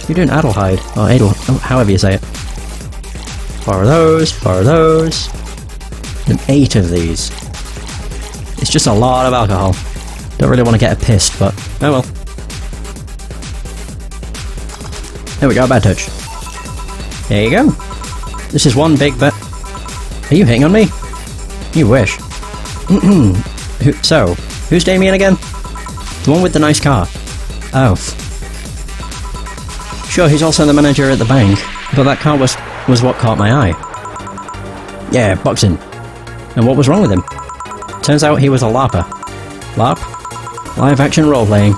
You're doing Adelheid, or Adel, oh, however you say it. 4 of those, 4 of those, and 8 of these. It's just a lot of alcohol. Don't really want to get her pissed, but oh well. There we go, bad touch. There you go. This is one big bet. Are you hitting on me? You wish. So, who's Damien again? The one with the nice car. Oh. Sure, he's also the manager at the bank, but that car was what caught my eye. Yeah, boxing. And what was wrong with him? Turns out he was a LARPer. LARP? Live action role-playing.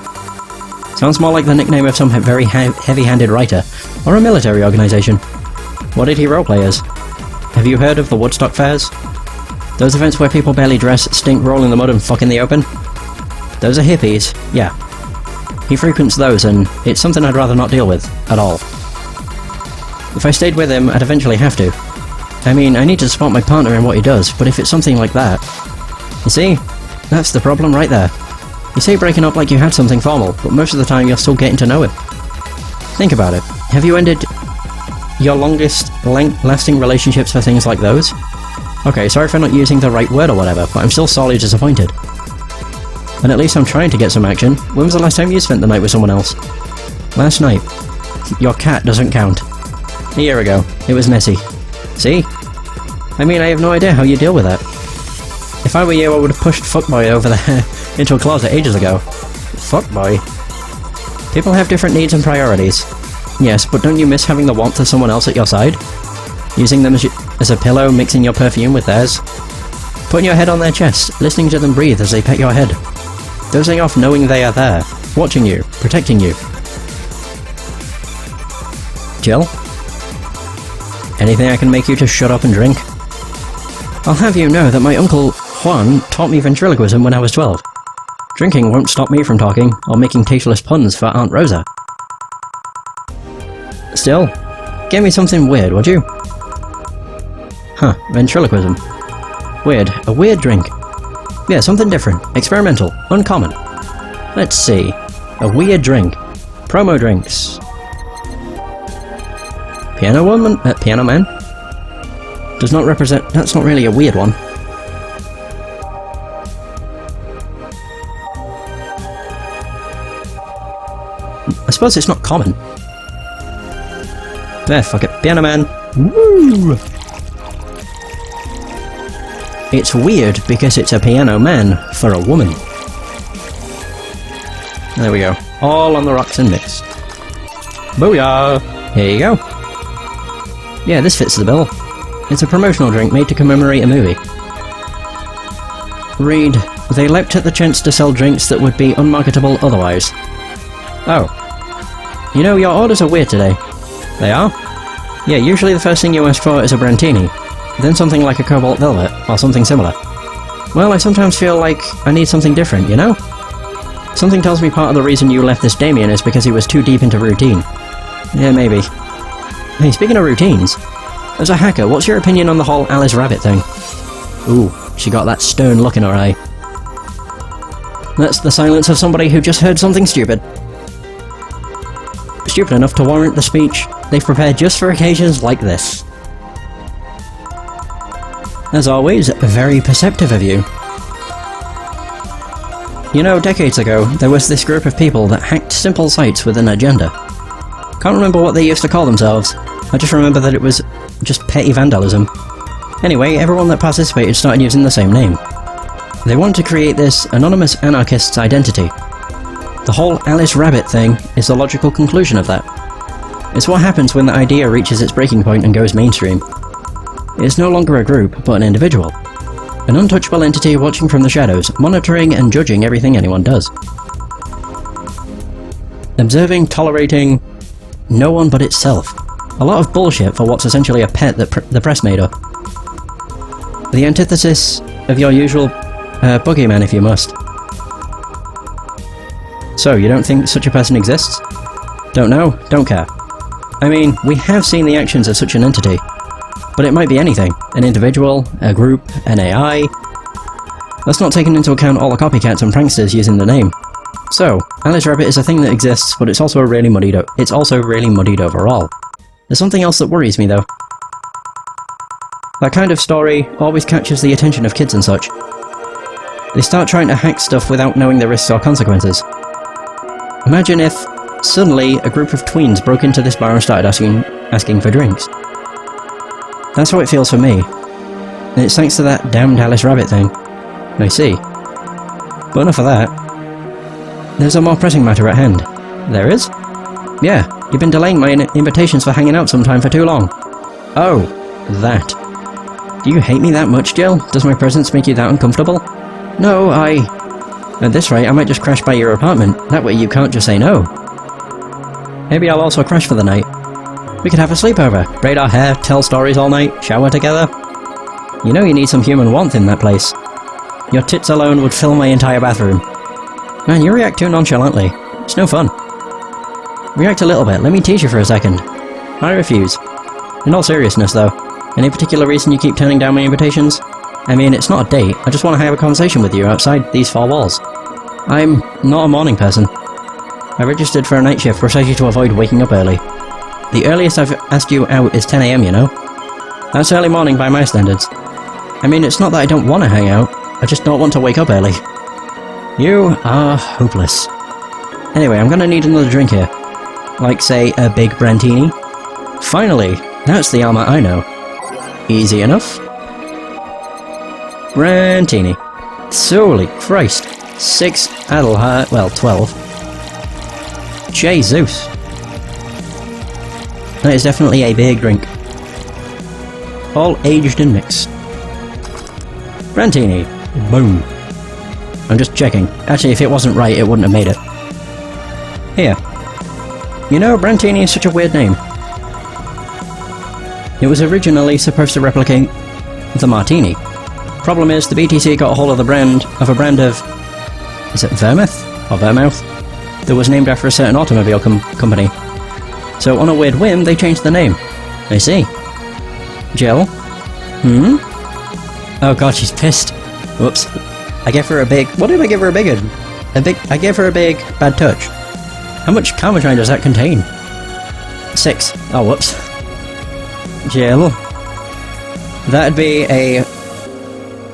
Sounds more like the nickname of some very heavy-handed writer, or a military organisation. What did he roleplay as? Have you heard of the Woodstock fairs? Those events where people barely dress, stink, roll in the mud and fuck in the open? Those are hippies, yeah. He frequents those and it's something I'd rather not deal with, at all. If I stayed with him, I'd eventually have to. I mean, I need to support my partner in what he does, but if it's something like that... You see? That's the problem right there. You say breaking up like you had something formal, but most of the time you're still getting to know him. Think about it. Have you ended your longest lasting relationships for things like those? Okay, sorry for not using the right word or whatever, but I'm still sorely disappointed. And at least I'm trying to get some action. When was the last time you spent the night with someone else? Last night. Your cat doesn't count. A year ago. It was messy. See? I mean, I have no idea how you deal with that. If I were you, I would have pushed Fuckboy over there into a closet ages ago. Fuckboy? People have different needs and priorities. Yes, but don't you miss having the warmth of someone else at your side? Using them as a pillow, mixing your perfume with theirs? Putting your head on their chest, listening to them breathe as they pet your head. Dozing off knowing they are there, watching you, protecting you. Jill? Anything I can make you to shut up and drink? I'll have you know that my uncle Juan taught me ventriloquism when I was 12. Drinking won't stop me from talking, or making tasteless puns for Aunt Rosa. Still, get me something weird, would you? Huh, ventriloquism. Weird, a weird drink. Yeah, something different, experimental, uncommon. Let's see. A weird drink. Promo drinks. Piano woman? Piano man? Does not represent... That's not really a weird one. I suppose it's not common. There, fuck it. Piano man. Woo! It's weird because it's a piano man for a woman. There we go. All on the rocks and mixed. Booyah! Here you go. Yeah, this fits the bill. It's a promotional drink made to commemorate a movie. Read, they leapt at the chance to sell drinks that would be unmarketable otherwise. Oh. You know, your orders are weird today. They are? Yeah, usually the first thing you ask for is a Brantini, then something like a Cobalt Velvet, or something similar. Well, I sometimes feel like I need something different, you know? Something tells me part of the reason you left this Damien is because he was too deep into routine. Yeah, maybe. Hey, speaking of routines, as a hacker, what's your opinion on the whole Alice Rabbit thing? Ooh, she got that stern look in her eye. That's the silence of somebody who just heard something stupid. Stupid enough to warrant the speech they've prepared just for occasions like this. As always, very perceptive of you. You know, decades ago, there was this group of people that hacked simple sites with an agenda. Can't remember what they used to call themselves. I just remember that it was just petty vandalism. Anyway, everyone that participated started using the same name. They want to create this anonymous anarchist's identity. The whole Alice Rabbit thing is the logical conclusion of that. It's what happens when the idea reaches its breaking point and goes mainstream. It's no longer a group, but an individual. An untouchable entity watching from the shadows, monitoring and judging everything anyone does. Observing, tolerating... no one but itself. A lot of bullshit for what's essentially a pet that the press made up. The antithesis of your usual boogeyman if you must. So, you don't think such a person exists? Don't know? Don't care. I mean, we have seen the actions of such an entity. But it might be anything. An individual, a group, an AI... That's not taking into account all the copycats and pranksters using the name. So, Alice Rabbit is a thing that exists, but it's also really muddied overall. There's something else that worries me though. That kind of story always catches the attention of kids and such. They start trying to hack stuff without knowing the risks or consequences. Imagine if, suddenly, a group of tweens broke into this bar and started asking for drinks. That's how it feels for me. And it's thanks to that damned Alice Rabbit thing. I see. But enough of that. There's a more pressing matter at hand. There is? Yeah, you've been delaying my invitations for hanging out sometime for too long. Oh, that. Do you hate me that much, Jill? Does my presence make you that uncomfortable? No, At this rate, I might just crash by your apartment. That way you can't just say no. Maybe I'll also crash for the night. We could have a sleepover, braid our hair, tell stories all night, shower together. You know you need some human warmth in that place. Your tits alone would fill my entire bathroom. Man, you react too nonchalantly. It's no fun. React a little bit, let me teach you for a second. I refuse. In all seriousness though, any particular reason you keep turning down my invitations? I mean, it's not a date, I just want to have a conversation with you outside these four walls. I'm not a morning person. I registered for a night shift precisely to avoid waking up early. The earliest I've asked you out is 10 AM, you know? That's early morning by my standards. I mean, it's not that I don't want to hang out, I just don't want to wake up early. You are hopeless. Anyway, I'm gonna need another drink here. Like, say, a big Brantini. Finally! That's the armour I know. Easy enough. Brantini. Holy Christ. 6 Adelhart, well, 12. Jesus. That is definitely a big drink. All aged and mixed. Brantini. Boom. I'm just checking. Actually, if it wasn't right, it wouldn't have made it. Here. You know, Brantini is such a weird name. It was originally supposed to replicate the Martini. Problem is, the BTC got a hold of a brand of... Is it Vermouth? Or Vermouth? That was named after a certain automobile company. So on a weird whim, they changed the name. I see. Jill? Hmm? Oh god, she's pissed. Whoops. I gave her a big... What did I give her a big one? I gave her a big bad touch. How much Carmagine does that contain? 6. Oh, whoops. Jill. That'd be 4A,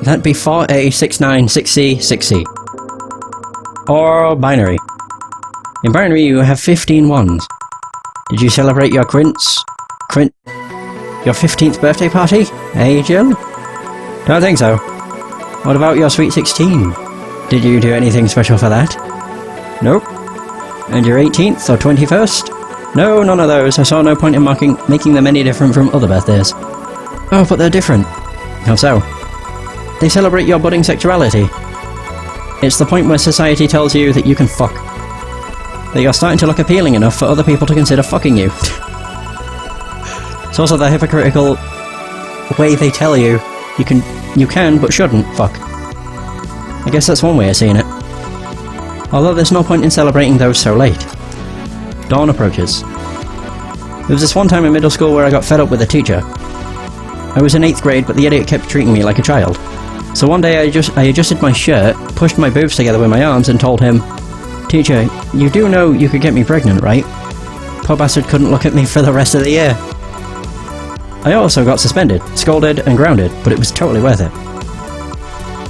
6-9, 6C, 6C. Or binary. In binary you have 15 ones. Did you celebrate your your 15th birthday party? Eh, Jill? Don't think so. What about your sweet 16? Did you do anything special for that? Nope. And your 18th or 21st? No, none of those. I saw no point in making them any different from other birthdays. Oh, but they're different. How so? They celebrate your budding sexuality. It's the point where society tells you that you can fuck. That you're starting to look appealing enough for other people to consider fucking you. It's also the hypocritical way they tell you you can but shouldn't fuck. I guess that's one way of seeing it. Although there's no point in celebrating those so late. Dawn approaches. There was this one time in middle school where I got fed up with a teacher. I was in 8th grade, but the idiot kept treating me like a child. So one day I adjusted my shirt, pushed my boobs together with my arms and told him, "Teacher, you do know you could get me pregnant, right?" Poor bastard couldn't look at me for the rest of the year. I also got suspended, scolded and grounded, but it was totally worth it.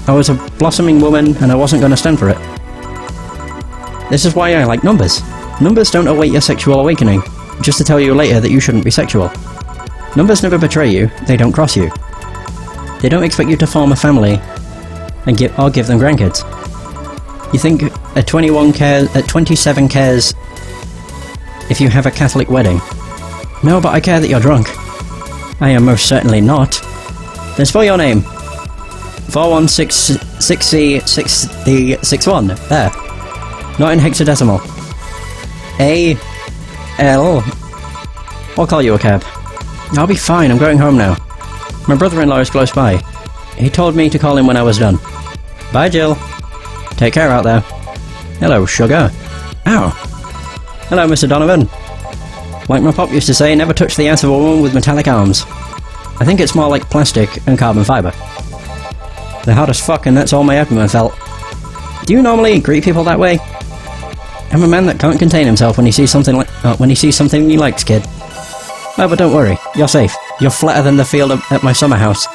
I was a blossoming woman and I wasn't going to stand for it. This is why I like numbers. Numbers don't await your sexual awakening, just to tell you later that you shouldn't be sexual. Numbers never betray you, they don't cross you. They don't expect you to form a family and give them grandkids. You think at 27 cares if you have a Catholic wedding. No, but I care that you're drunk. I am most certainly not. Then spell your name. 416C6D61. There. Not in hexadecimal. A-L. I'll call you a cab. I'll be fine, I'm going home now. My brother-in-law is close by. He told me to call him when I was done. Bye, Jill. Take care out there. Hello, sugar. Ow. Hello, Mr. Donovan. Like my pop used to say, never touch the ass of a woman with metallic arms. I think it's more like plastic and carbon fibre. They're hard as fuck and that's all my abdomen felt. Do you normally greet people that way? I'm a man that can't contain himself when he sees something he likes, kid. Oh, but don't worry, you're safe. You're flatter than the field at my summer house.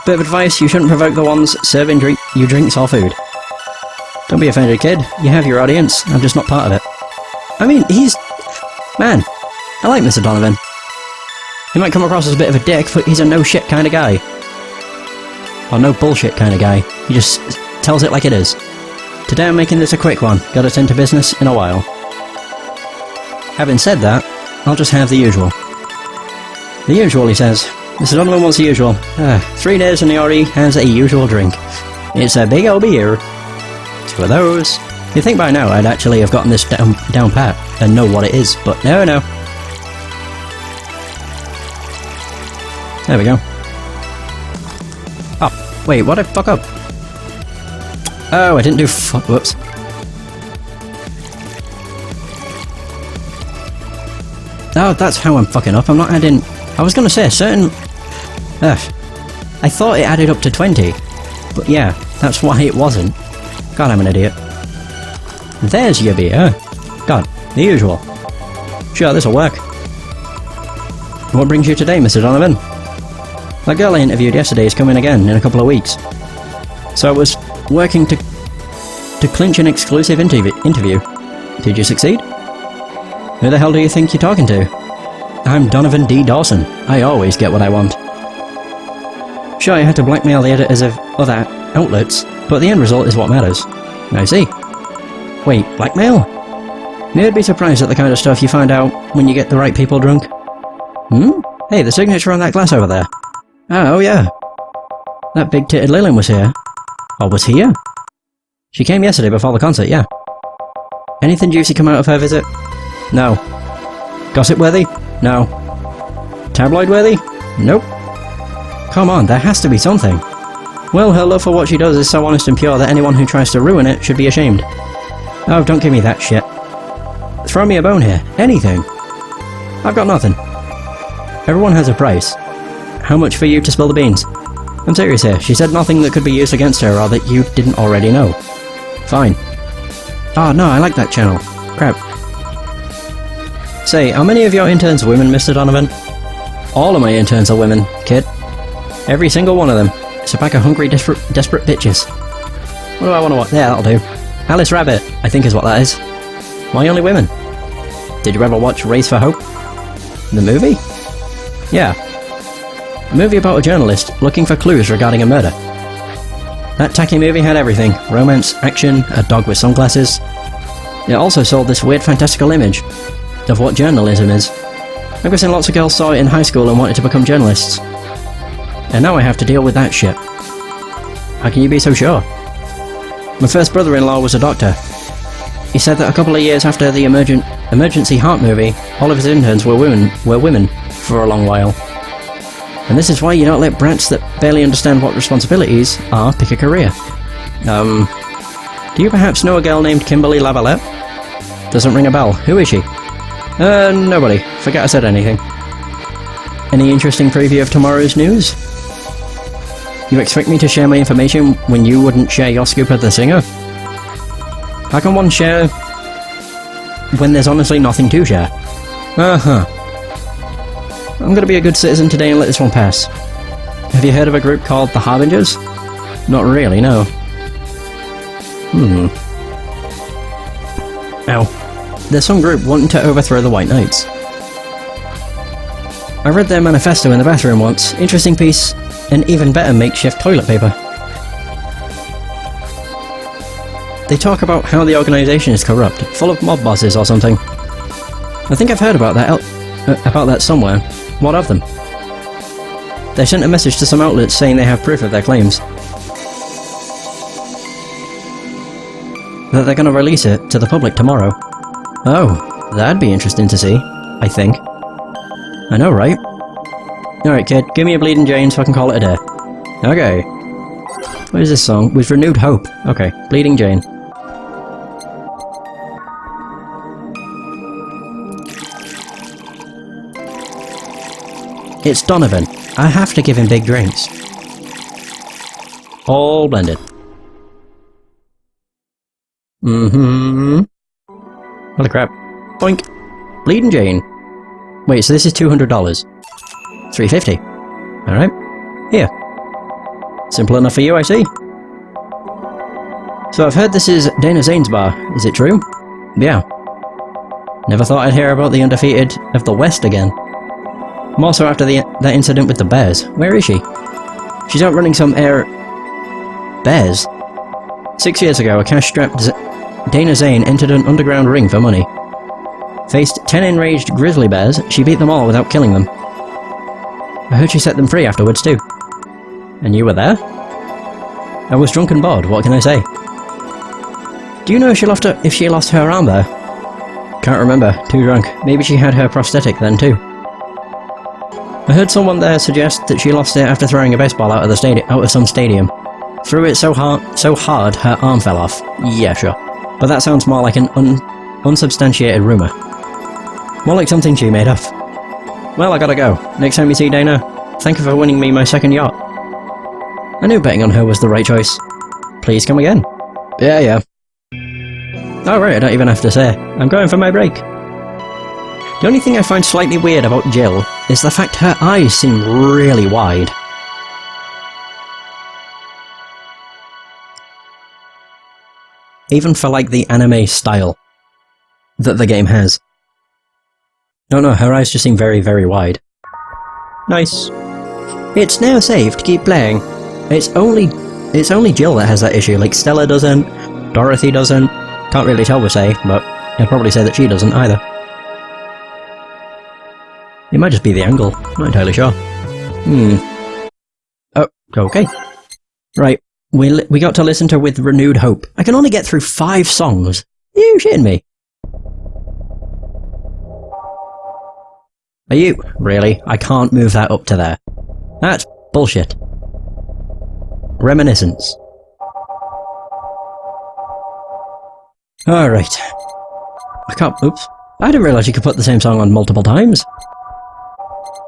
Bit of advice, you shouldn't provoke the ones serving you drinks or food. Don't be offended, kid. You have your audience. I'm just not part of it. I mean, Man, I like Mr. Donovan. He might come across as a bit of a dick, but he's a no-shit kind of guy. Or no bullshit kind of guy. He just tells it like it is. Today I'm making this a quick one. Got us into business in a while. Having said that, I'll just have the usual. The usual, he says. Mr. Donovan wants the usual. 3 days in the RE has a usual drink. It's a big old beer. 2 of those. You'd think by now I'd actually have gotten this down pat and know what it is, but no. There we go. Oh, wait, what did I fuck up? Oh, I didn't do whoops. Oh, that's how I'm fucking up. I'm not adding... I was gonna say a certain... I thought it added up to 20. But yeah, that's why it wasn't. God, I'm an idiot. There's your beer. God, the usual. Sure, this'll work. What brings you today, Mr. Donovan? That girl I interviewed yesterday is coming again in a couple of weeks. So I was working to clinch an exclusive interview. Did you succeed? Who the hell do you think you're talking to? I'm Donovan D. Dawson. I always get what I want. Sure, I had to blackmail the editors of other outlets, but the end result is what matters. I see. Wait, blackmail? You'd be surprised at the kind of stuff you find out when you get the right people drunk. Hey, the signature on that glass over there. Oh yeah. That big-titted Lillian was here. Or was here? She came yesterday before the concert, yeah. Anything juicy come out of her visit? No. Gossip-worthy? No. Tabloid-worthy? Nope. Come on, there has to be something. Well, her love for what she does is so honest and pure that anyone who tries to ruin it should be ashamed. Oh, don't give me that shit. Throw me a bone here. Anything. I've got nothing. Everyone has a price. How much for you to spill the beans? I'm serious here. She said nothing that could be used against her or that you didn't already know. Fine. Oh no, I like that channel. Crap. Say, how many of your interns are women, Mr. Donovan? All of my interns are women, kid. Every single one of them. It's a pack of hungry, desperate bitches. What do I want to watch? Yeah, that'll do. Alice Rabbit, I think is what that is. Why only women? Did you ever watch Race for Hope? The movie? Yeah. A movie about a journalist looking for clues regarding a murder. That tacky movie had everything. Romance, action, a dog with sunglasses. It also sold this weird fantastical image of what journalism is. I'm guessing lots of girls saw it in high school and wanted to become journalists. And now I have to deal with that shit. How can you be so sure? My first brother-in-law was a doctor. He said that a couple of years after the emergency heart movie, all of his interns were women for a long while. And this is why you don't let brats that barely understand what responsibilities are pick a career. Do you perhaps know a girl named Kimberly Lavalette? Doesn't ring a bell. Who is she? Nobody. Forget I said anything. Any interesting preview of tomorrow's news? You expect me to share my information when you wouldn't share your scoop of the singer? How can one share when there's honestly nothing to share? I'm gonna be a good citizen today and let this one pass. Have you heard of a group called the Harbingers? Not really, no. Ow. There's some group wanting to overthrow the White Knights. I read their manifesto in the bathroom once. Interesting piece, and even better makeshift toilet paper. They talk about how the organisation is corrupt, full of mob bosses or something. I think I've heard about that somewhere. What of them? They sent a message to some outlets saying they have proof of their claims. That they're going to release it to the public tomorrow. Oh, that'd be interesting to see, I think. I know, right? Alright kid, give me a Bleeding Jane so I can call it a day. Okay. What is this song? With renewed hope. Okay, Bleeding Jane. It's Donovan. I have to give him big drinks. All blended. Holy crap. Boink. Bleeding Jane. Wait, so this is $200. $350. Alright. Here. Simple enough for you, I see. So I've heard this is Dana Zane's bar. Is it true? Yeah. Never thought I'd hear about the undefeated of the West again. More so after that incident with the bears. Where is she? She's out running some bears. 6 years ago, a cash-strapped Dana Zane entered an underground ring for money. Faced 10 enraged grizzly bears, she beat them all without killing them. I heard she set them free afterwards too. And you were there? I was drunk and bored, what can I say? Do you know if she lost her arm there? Can't remember, too drunk. Maybe she had her prosthetic then too. I heard someone there suggest that she lost it after throwing a baseball out of some stadium. Threw it so hard her arm fell off. Yeah, sure. But that sounds more like an unsubstantiated rumour. More like something she made up. Well, I gotta go. Next time you see Dana, thank her for winning me my second yacht. I knew betting on her was the right choice. Please come again. Yeah. Alright, I don't even have to say. I'm going for my break. The only thing I find slightly weird about Jill is the fact her eyes seem really wide. Even for like the anime style that the game has. No, her eyes just seem very, very wide. Nice. It's now safe to keep playing. It's only Jill that has that issue, like Stella doesn't, Dorothy doesn't, can't really tell with say, but I'd probably say that she doesn't either. It might just be the angle, not entirely sure. Oh, okay. Right, we got to listen to With Renewed Hope. I can only get through 5 songs. Are you shitting me? Are you? Really? I can't move that up to there. That's bullshit. Reminiscence. Alright. I can't... Oops. I didn't realise you could put the same song on multiple times.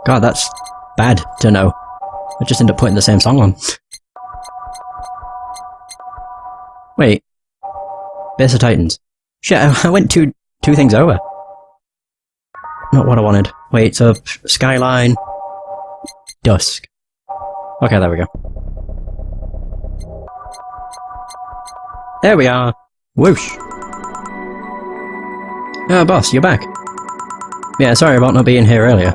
God, that's bad to know. I just end up putting the same song on. Wait. Base of Titans. Shit, I went two things over. Not what I wanted. Wait, so Skyline... Dusk. Okay, there we go. There we are! Whoosh! Ah, boss, you're back. Yeah, sorry about not being here earlier.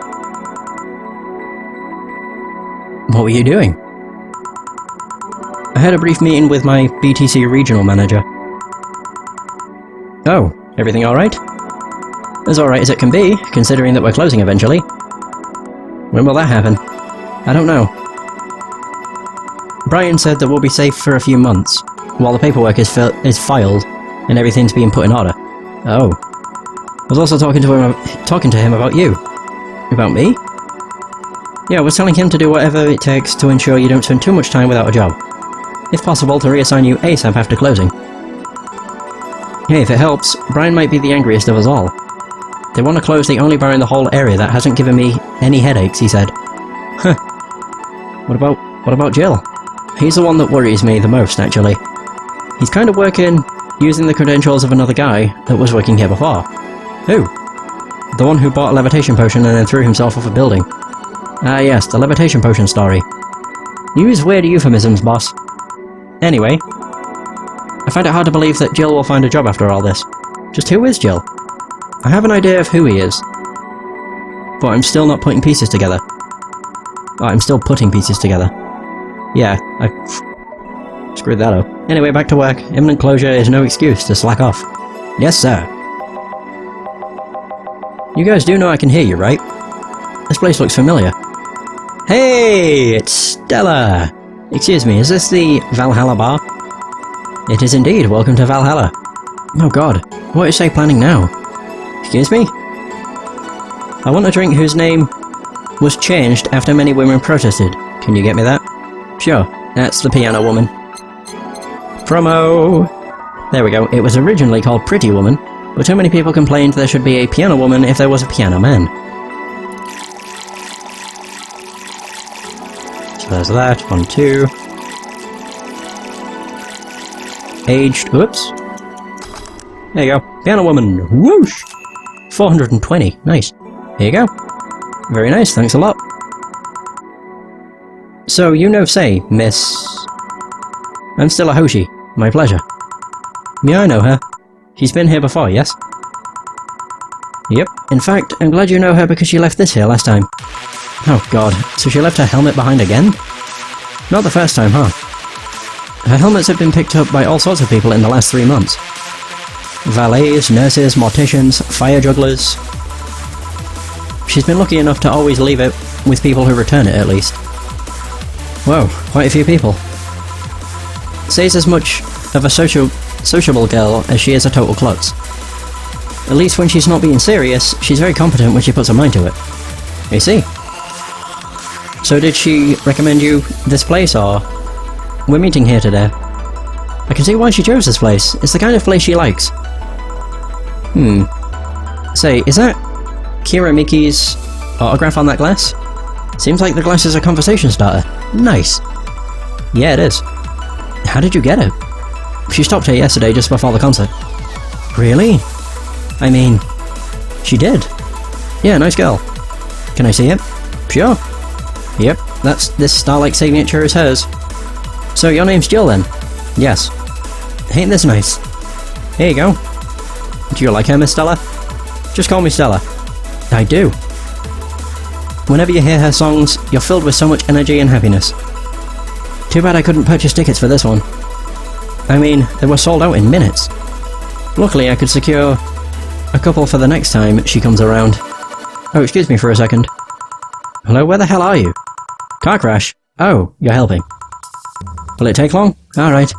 What were you doing? I had a brief meeting with my BTC regional manager. Oh, everything alright? As alright as it can be, considering that we're closing eventually. When will that happen? I don't know. Brian said that we'll be safe for a few months, while the paperwork is filed and everything's being put in order. Oh. I was also talking to him about you. About me? Yeah, I was telling him to do whatever it takes to ensure you don't spend too much time without a job. If possible, to reassign you ASAP after closing. Hey, if it helps, Brian might be the angriest of us all. They want to close the only bar in the whole area that hasn't given me any headaches, he said. Huh. What about Jill? He's the one that worries me the most, actually. He's kind of working using the credentials of another guy that was working here before. Who? The one who bought a levitation potion and then threw himself off a building. Ah yes, the levitation potion story. Use weird euphemisms, boss. Anyway, I find it hard to believe that Jill will find a job after all this. Just who is Jill? I have an idea of who he is, but I'm still not putting pieces together. I'm still putting pieces together. Yeah, I screwed that up. Anyway, back to work. Imminent closure is no excuse to slack off. Yes, sir. You guys do know I can hear you, right? This place looks familiar. Hey, it's Stella! Excuse me, is this the Valhalla bar? It is indeed, welcome to Valhalla. Oh god, what is she planning now? Excuse me? I want a drink whose name was changed after many women protested. Can you get me that? Sure, that's the piano woman. Promo! There we go, it was originally called Pretty Woman, but too many people complained there should be a piano woman if there was a piano man. So there's that, 1, 2. Aged, whoops. There you go. Piano woman. Whoosh! 420. Nice. Here you go. Very nice, thanks a lot. So, you know say, Miss... I'm still a Hoshi. My pleasure. Yeah, I know her. She's been here before, yes? Yep. In fact, I'm glad you know her because she left this here last time. Oh god, so she left her helmet behind again? Not the first time, huh? Her helmets have been picked up by all sorts of people in the last 3 months. Valets, nurses, morticians, fire jugglers... She's been lucky enough to always leave it with people who return it, at least. Whoa, quite a few people. Say's as much of a sociable girl as she is a total klutz. At least when she's not being serious, she's very competent when she puts her mind to it. I see. So did she recommend you this place, or... We're meeting here today. I can see why she chose this place. It's the kind of place she likes. Say, is that Kira Miki's autograph on that glass? Seems like the glass is a conversation starter. Nice. Yeah, it is. How did you get it? She stopped here yesterday just before the concert. Really? I mean... She did. Yeah, nice girl. Can I see it? Sure. Yep, this star-like signature is hers. So your name's Jill then? Yes. Ain't this nice? Here you go. Do you like her, Miss Stella? Just call me Stella. I do. Whenever you hear her songs, you're filled with so much energy and happiness. Too bad I couldn't purchase tickets for this one. I mean, they were sold out in minutes. Luckily I could secure a couple for the next time she comes around. Oh, excuse me for a second. Hello, where the hell are you? Car crash? Oh, you're helping. Will it take long? Alright.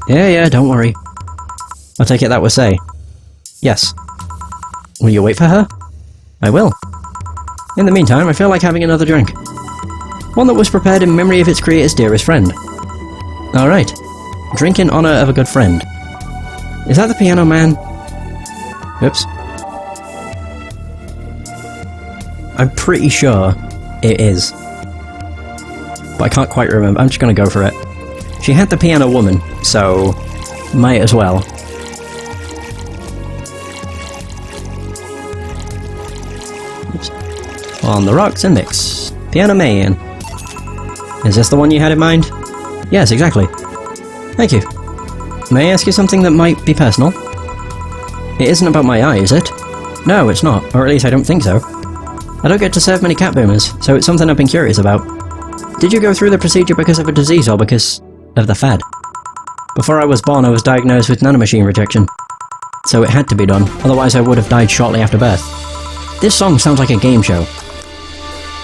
Yeah, don't worry. I'll take it that was Say. Yes. Will you wait for her? I will. In the meantime, I feel like having another drink. One that was prepared in memory of its creator's dearest friend. Alright. Drink in honor of a good friend. Is that the piano man? Oops. I'm pretty sure it is. But I can't quite remember. I'm just gonna go for it. She had the piano woman, so... might as well. Oops. On the rocks and mix. Piano man. Is this the one you had in mind? Yes, exactly. Thank you. May I ask you something that might be personal? It isn't about my eye, is it? No, it's not, or at least I don't think so. I don't get to serve many cat boomers, so it's something I've been curious about. Did you go through the procedure because of a disease or because of the fad? Before I was born, I was diagnosed with nanomachine rejection. So it had to be done, otherwise I would have died shortly after birth. This song sounds like a game show.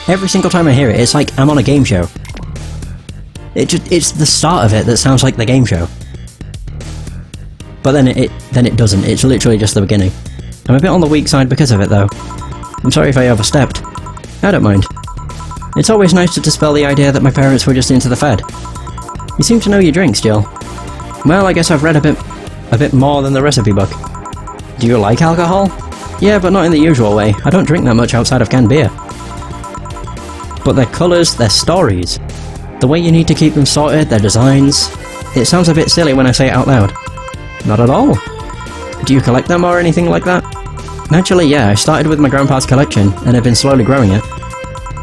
Every single time I hear it, it's like I'm on a game show. It's the start of it that sounds like the game show. But then it doesn't, it's literally just the beginning. I'm a bit on the weak side because of it though. I'm sorry if I overstepped. I don't mind. It's always nice to dispel the idea that my parents were just into the fad. You seem to know your drinks, Jill. Well, I guess I've read a bit more than the recipe book. Do you like alcohol? Yeah, but not in the usual way. I don't drink that much outside of canned beer. But their colours, their stories, the way you need to keep them sorted, their designs... It sounds a bit silly when I say it out loud. Not at all. Do you collect them or anything like that? Naturally, yeah, I started with my grandpa's collection and have been slowly growing it.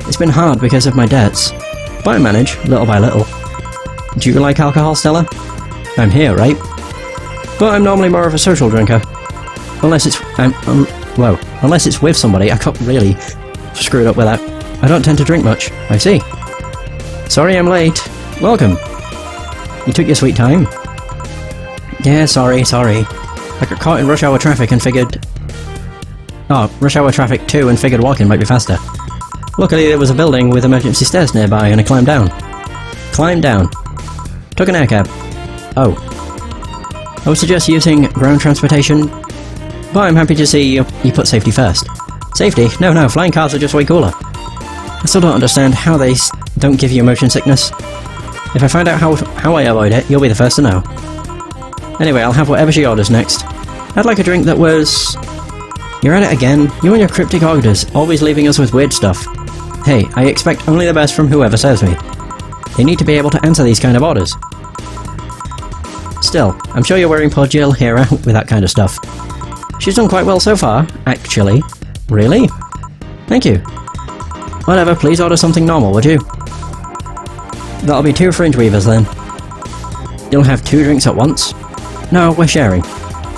It's been hard because of my debts, but I manage, little by little. Do you like alcohol, Stella? I'm here, right? But I'm normally more of a social drinker. Unless it's... unless it's with somebody. I got really screwed up with that. I don't tend to drink much. I see. Sorry I'm late. Welcome. You took your sweet time. Yeah, sorry. I got caught in rush hour traffic and figured... Oh, rush hour traffic 2 and figured walking might be faster. Luckily there was a building with emergency stairs nearby and I climbed down. Took an air cab. Oh. I would suggest using ground transportation, but I'm happy to see you put safety first. Safety? No, flying cars are just way cooler. I still don't understand how they don't give you motion sickness. If I find out how I avoid it, you'll be the first to know. Anyway, I'll have whatever she orders next. I'd like a drink that was... You're at it again. You and your cryptic orders, always leaving us with weird stuff. Hey, I expect only the best from whoever serves me. They need to be able to answer these kind of orders. Still, I'm sure you're wearing poor Jill here out with that kind of stuff. She's done quite well so far, actually. Really? Thank you. Whatever, please order something normal, would you? That'll be 2 fringe weavers then. You'll have 2 drinks at once? No, we're sharing.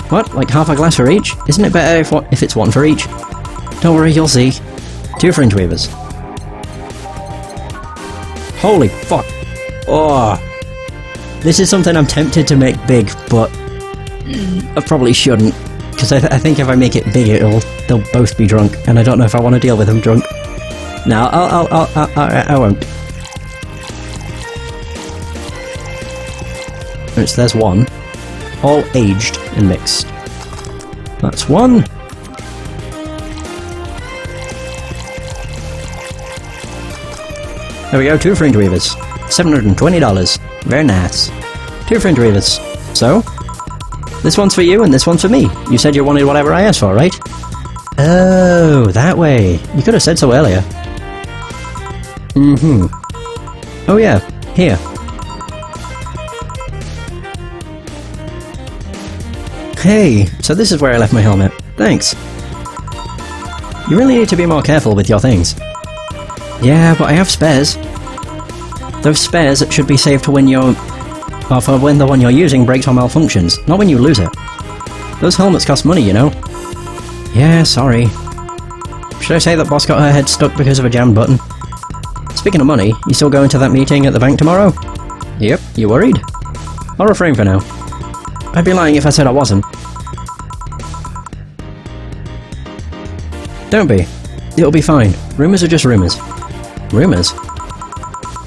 What, like half a glass for each? Isn't it better if it's 1 for each? Don't worry, you'll see. 2 fringe weavers. Holy fuck. Oh. This is something I'm tempted to make big, but I probably shouldn't. Because I think if I make it big, they'll both be drunk, and I don't know if I want to deal with them drunk. No, I won't. There's 1. All aged and mixed. That's 1. There we go, 2 fringe weavers. $720. Very nice. 2 fringe weavers. So? This one's for you and this one's for me. You said you wanted whatever I asked for, right? Oh, that way. You could have said so earlier. Mm-hmm. Oh yeah, here. Hey, so this is where I left my helmet. Thanks. You really need to be more careful with your things. Yeah, but I have spares. Those spares should be saved for when for when the one you're using breaks or malfunctions, not when you lose it. Those helmets cost money, you know. Yeah, sorry. Should I say that boss got her head stuck because of a jammed button? Speaking of money, you still going to that meeting at the bank tomorrow? Yep, you worried? I'll refrain for now. I'd be lying if I said I wasn't. Don't be. It'll be fine. Rumours are just rumours. Rumours?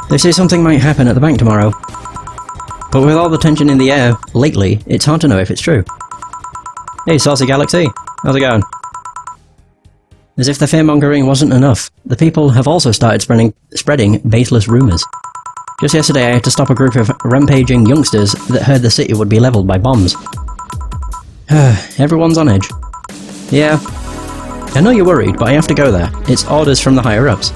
They say something might happen at the bank tomorrow. But with all the tension in the air lately, it's hard to know if it's true. Hey, Saucy Galaxy. How's it going? As if the fear-mongering wasn't enough, the people have also started spreading baseless rumours. Just yesterday I had to stop a group of rampaging youngsters that heard the city would be levelled by bombs. Everyone's on edge. Yeah. I know you're worried, but I have to go there. It's orders from the higher-ups.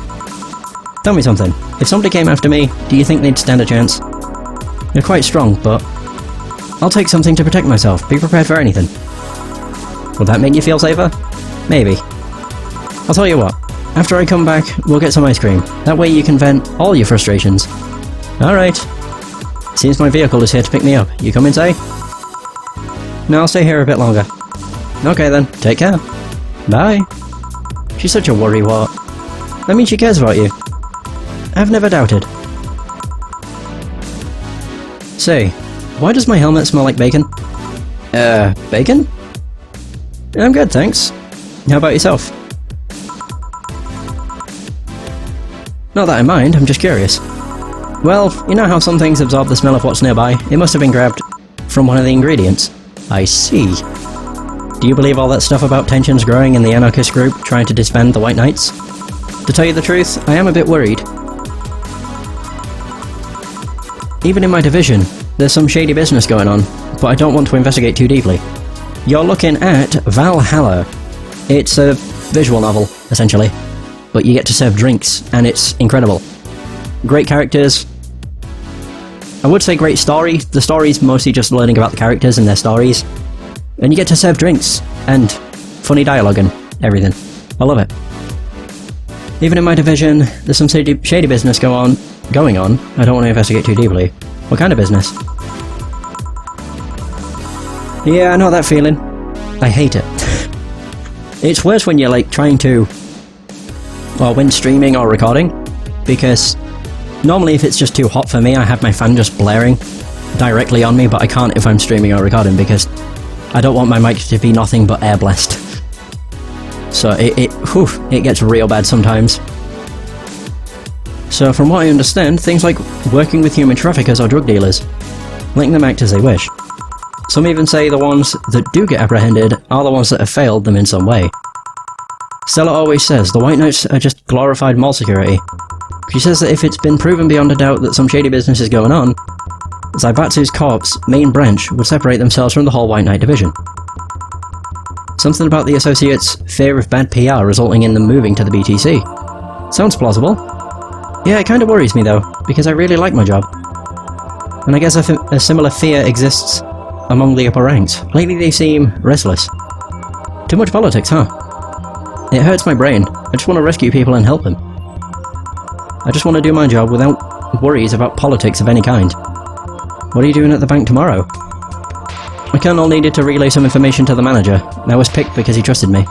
Tell me something. If somebody came after me, do you think they'd stand a chance? You're quite strong, but I'll take something to protect myself. Be prepared for anything. Would that make you feel safer? Maybe. I'll tell you what. After I come back, we'll get some ice cream. That way you can vent all your frustrations. Alright. Seems my vehicle is here to pick me up. You come inside? No, I'll stay here a bit longer. Okay then, take care. Bye. She's such a worrywart. That means she cares about you. I've never doubted. Say, why does my helmet smell like bacon? Bacon? I'm good, thanks. How about yourself? Not that I mind, I'm just curious. Well, you know how some things absorb the smell of what's nearby? It must have been grabbed from one of the ingredients. I see. Do you believe all that stuff about tensions growing in the anarchist group trying to disband the White Knights? To tell you the truth, I am a bit worried. Even in my division, there's some shady business going on, but I don't want to investigate too deeply. You're looking at Valhalla. It's a visual novel, essentially. But you get to serve drinks, and it's incredible. Great characters. I would say great story. The story's mostly just learning about the characters and their stories. And you get to serve drinks, and funny dialogue and everything. I love it. Even in my division, there's some shady business going on. I don't want to investigate too deeply. What kind of business? Yeah, I know that feeling. I hate it. It's worse when you're like trying to... well, when streaming or recording. Because normally if it's just too hot for me, I have my fan just blaring directly on me, but I can't if I'm streaming or recording because I don't want my mic to be nothing but air blast. So it gets real bad sometimes. So from what I understand, things like working with human traffickers or drug dealers, letting them act as they wish. Some even say the ones that do get apprehended are the ones that have failed them in some way. Stella always says the White Knights are just glorified mall security. She says that if it's been proven beyond a doubt that some shady business is going on, Zaibatsu's Corp's main branch would separate themselves from the whole White Knight division. Something about the Associates' fear of bad PR resulting in them moving to the BTC. Sounds plausible. Yeah, it kind of worries me though, because I really like my job. And I guess a similar fear exists among the upper ranks. Lately they seem restless. Too much politics, huh? It hurts my brain. I just want to rescue people and help them. I just want to do my job without worries about politics of any kind. What are you doing at the bank tomorrow? My colonel needed to relay some information to the manager. I was picked because he trusted me.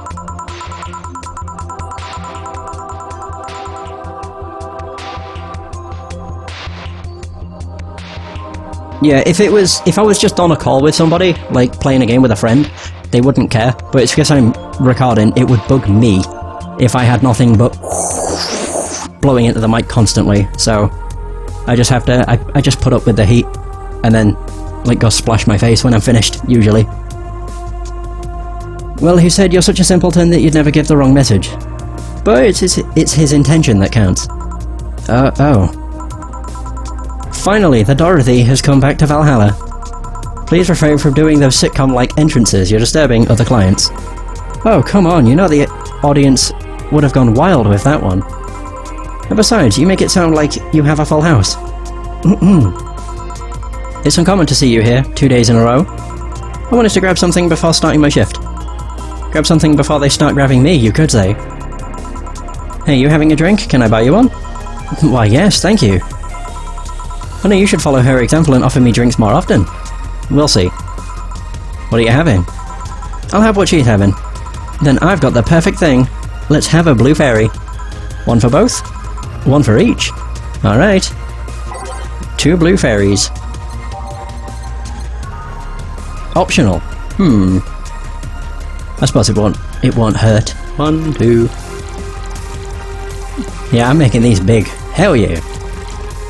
Yeah, if I was just on a call with somebody, like playing a game with a friend, they wouldn't care. But it's because I'm recording, it would bug me if I had nothing but blowing into the mic constantly. So I just have to, I just put up with the heat and then like go splash my face when I'm finished, usually. Well, he said you're such a simpleton that you'd never give the wrong message. But it's his intention that counts. Oh. Finally, the Dorothy has come back to Valhalla. Please refrain from doing those sitcom-like entrances, you're disturbing other clients. Oh, come on, you know the audience would have gone wild with that one. And besides, you make it sound like you have a full house. It's uncommon to see you here, 2 days in a row. I wanted to grab something before starting my shift. Grab something before they start grabbing me, you could say. Hey, you having a drink? Can I buy you one? Why yes, thank you. Honey, you should follow her example and offer me drinks more often. We'll see. What are you having? I'll have what she's having. Then I've got the perfect thing. Let's have a blue fairy. One for both? One for each. Alright. 2 blue fairies. Optional. I suppose it won't hurt. 1, 2. Yeah, I'm making these big. Hell yeah.